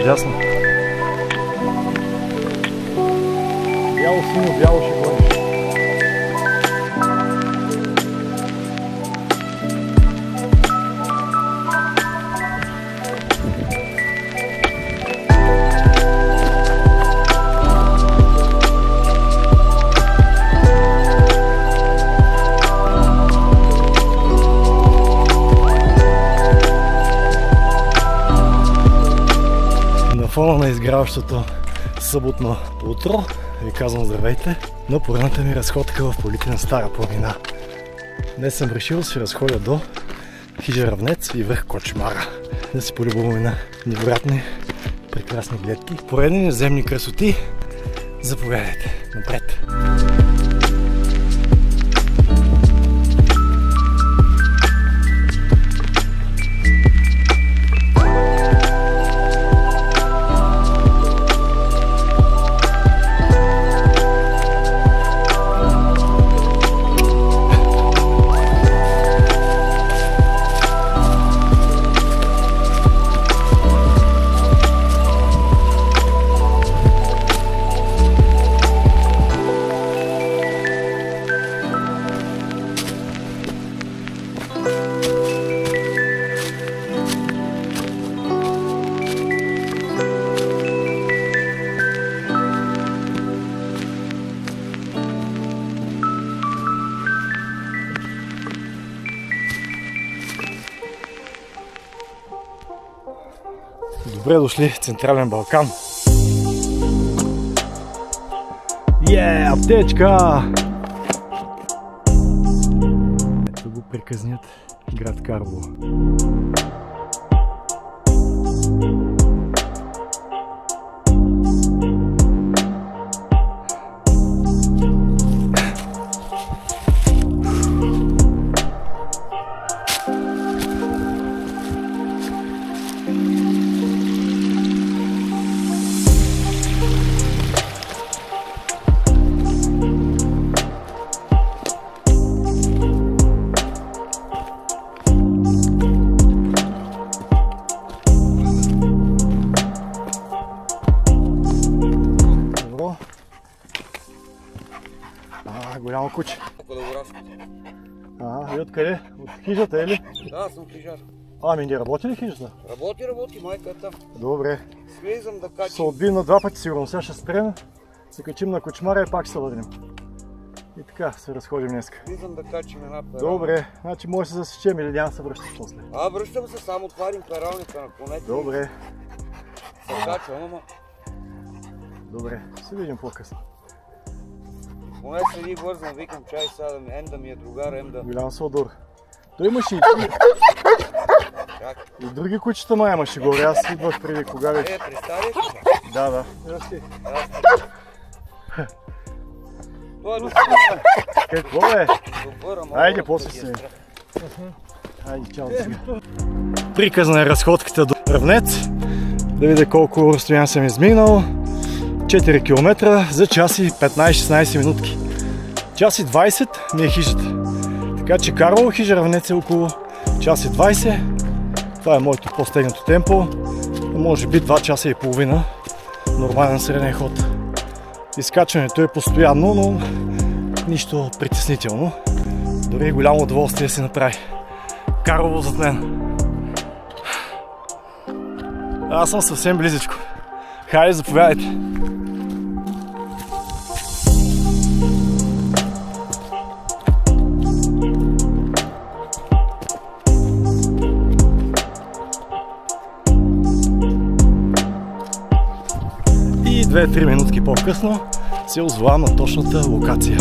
Чудесно. Бяло, синьо, бяло ще гониш. На фона на изгряващото съботно утро ви казвам здравейте на поредната ми разходка в полите на Стара планина. Днес съм решил да се разходя до хижа Равнец и връх Кочмара. Да се полюбуваме на невероятни прекрасни гледки. Поредни неземни красоти. Заповядайте напред! Добре дошли в Централен Балкан. Аптечка! Ето го приказният град Карлово. Голямо куче. И откъде? От хижата, или? Да, съм хижар. Ами не работи ли хижата? Работи, майката. Добре. Слизам да качим. Ще се отбим на два пъти сигурно. Сега ще спрем, се качим на Кочмара и пак ще се върнем. И така се разходим днеска. Слизам да качим една пералника. Добре, значи може да се засечем или няма да се връщаш после. Връщам се, само отварим пералника на конете. Добре. Се качвам, ама. Добре, ще се видим по-късно. Поне седи вързан, викам чай сега да ми е другар, да... Голям сладур. Той имаше и други кучета, ма имаше горе. Аз идвах преди кога вече. Представяш ли? Да. Здрасти. Това е добър. Какво бе? Добър, ама... Айде, после се. Айде, чао сега. Приказна е разходката до Равнец. Да видя колко разстояние съм изминал. 4 км за час и 15-16 минутки. Час и 20 ми е хижата. Така че Карлово, хижа Равнец е около час и 20. Това е моето по-стегнато темпо. Може би 2 часа и половина. Нормален среден ход. Изкачването е постоянно, но нищо притеснително. Дори голямо удоволствие се направи. Карлово зад мен. Аз съм съвсем близичко. Хайде, заповядайте. И 2-3 минутки по-късно се озовавам на точната локация.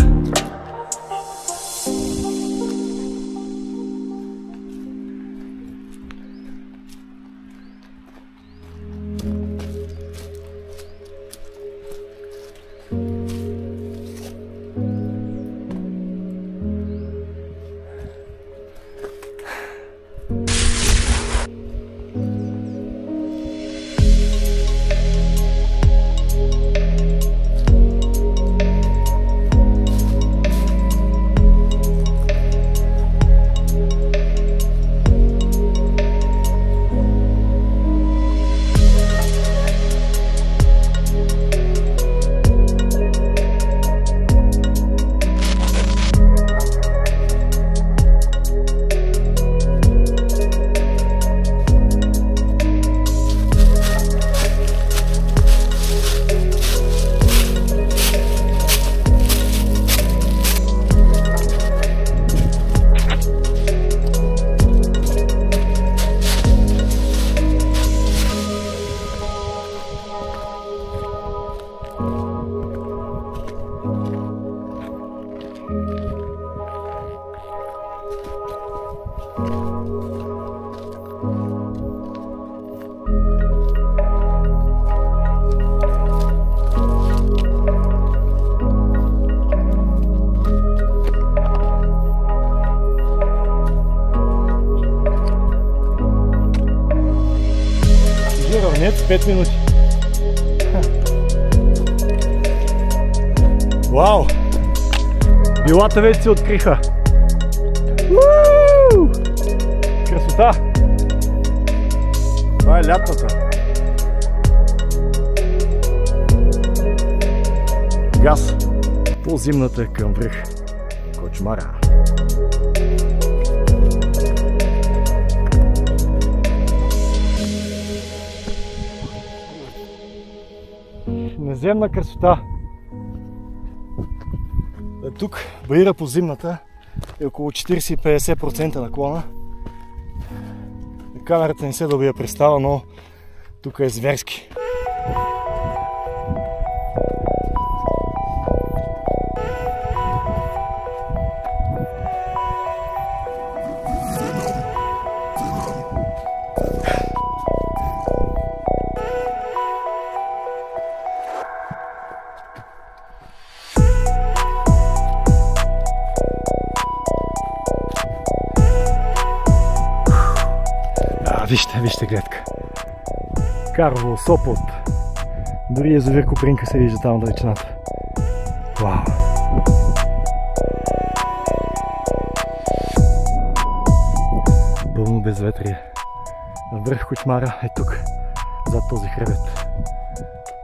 5 минути. Вау! Билата вече се откриха. Красота! Това е лятната. Газ по зимната към връх Кочмара. Неземна красота. Тук бариера по зимната е около 40-50% наклона. Камерата не се добия представа, но тук е зверски. Вижте гледка. Карлово, Сопот. Дори язовир Копринка се вижда там далечината. Вау! Пълно безветрие. Връх Кочмара е тук, зад този хребет.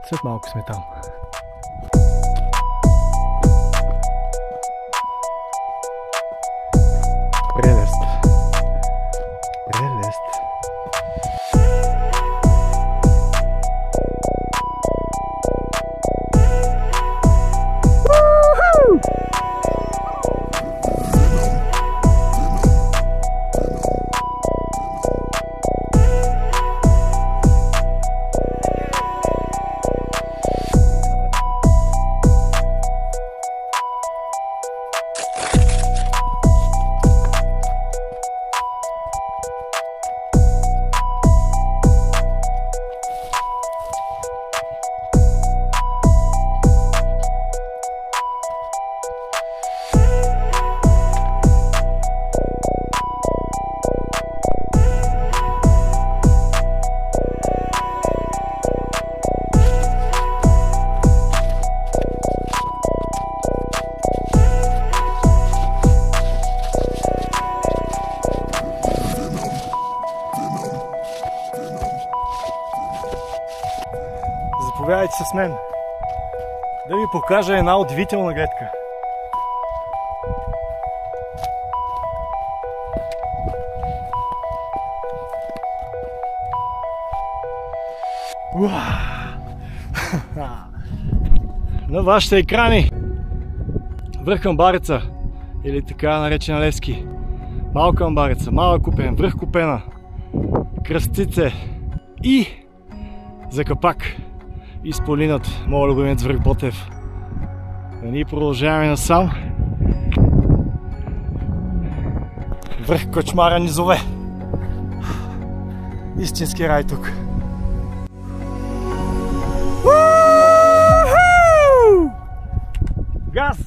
След малко сме там. Прелест. Прелест. Заповядайте с мен да ви покажа една удивителна гледка. На вашите екрани връх Камбареца, или така наречена Левски. Малка Камбареца, Мала Купен, връх Купена, Кръстице и за капак изполинат моят любимец връх Ботев. А ние продължаваме насам. Връх Кочмара ни зове. Истински рай тук. Газ!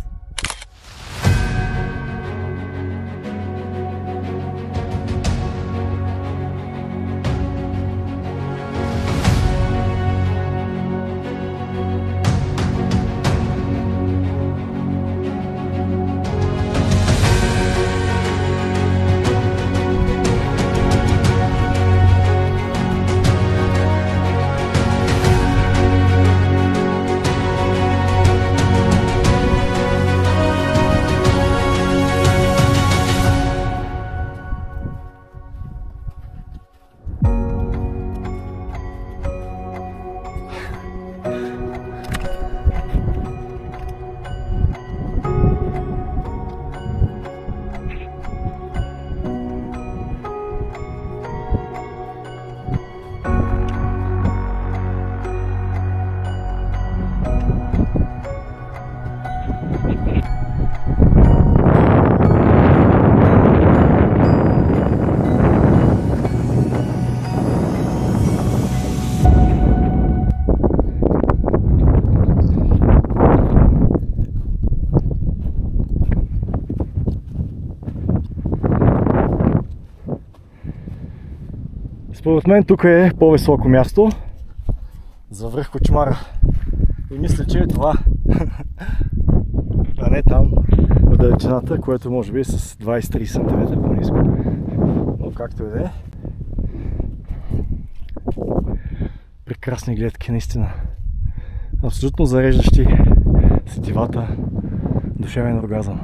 Според мен тук е по-високо място, за връх Кочмара. И мисля, че е това. А не там, в далечината, което може би е с 20-30 см по-ниско. Но както и да е. Прекрасни гледки, наистина. Абсолютно зареждащи сетивата, душевен оргазъм.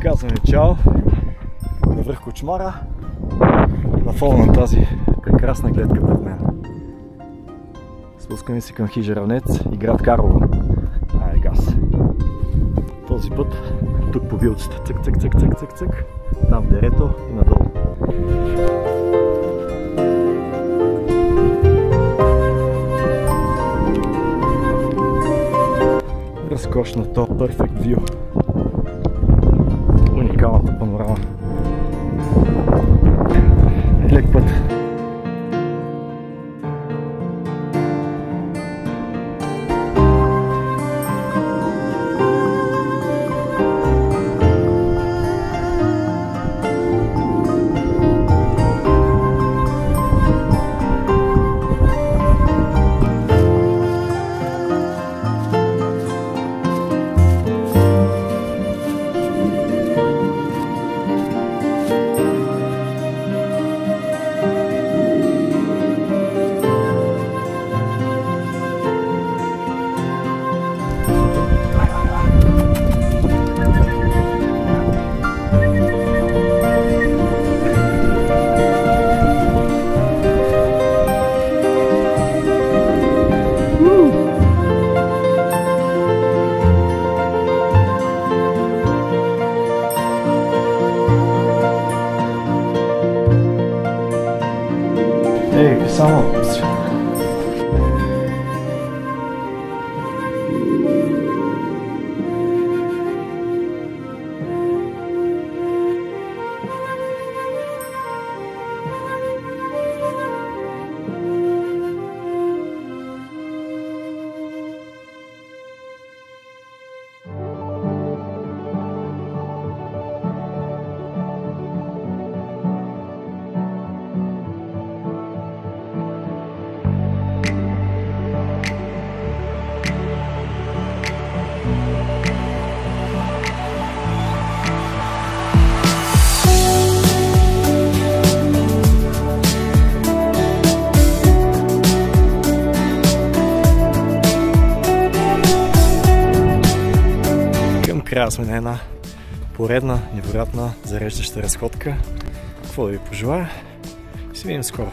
Казваме чао на връх Кочмара, на фона на тази прекрасна гледка пред мен. Спускаме се към хижа Равнец и град Карлово. Айде газ! Този път тук по билцата, цък, цък, цък, цък, цък, цък, там в дерето и надолу. Разкошното Perfect View. Уникалната панорама. Лек път. Ей, само... накрая сме на една поредна, невероятна зареждаща разходка. Какво да ви пожелая? Ще видим скоро.